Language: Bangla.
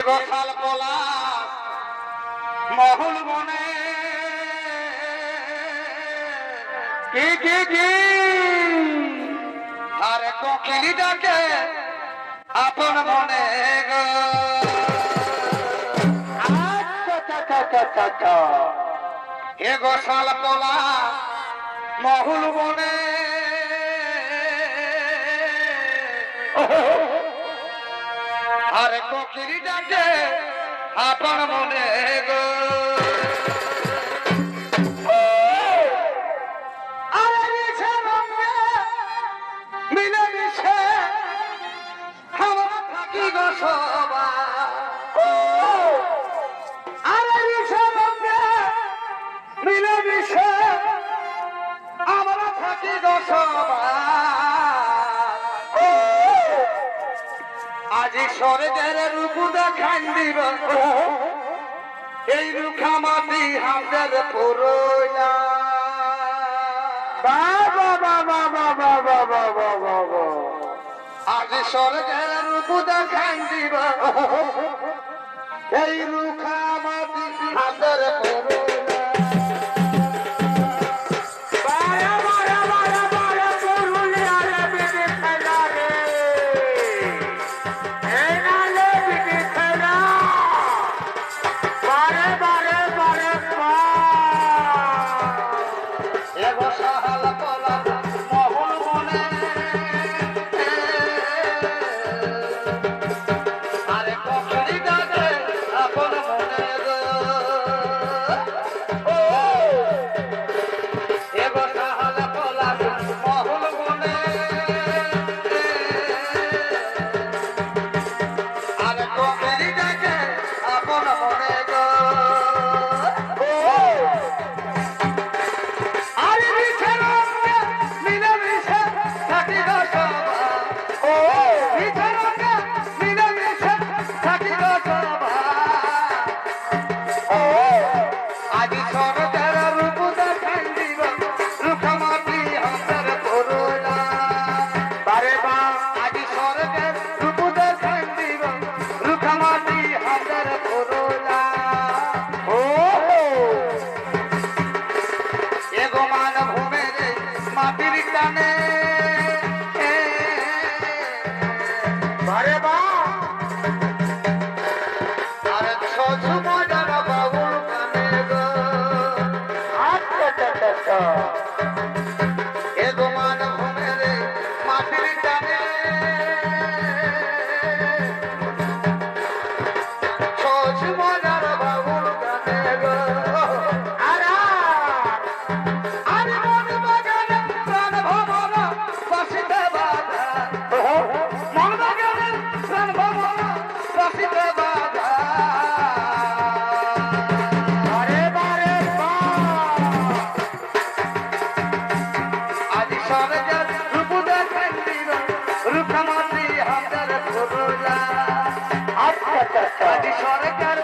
গোসাল পোলা মহুল বনে কি আরে কোকিলি ডাকে আপন মনে গো এ গোসাল পোলা মহুল বনে আরে কোকিলি ডাকে আপন মনে গো আরে মিছে রঙে মিলে মিশে আমরা থাকি গো সবাই আরে মিছে রঙে মিলে মিশে আমরা থাকি গো সবাই আজি স্বর্গের রূপ দেখান দিব এই রুখা মাটি হাতের পুরোয়া আজি স্বর্গের রূপ দেখান দিব এই রুখা মাটি হাতের পুরোয়া সরকার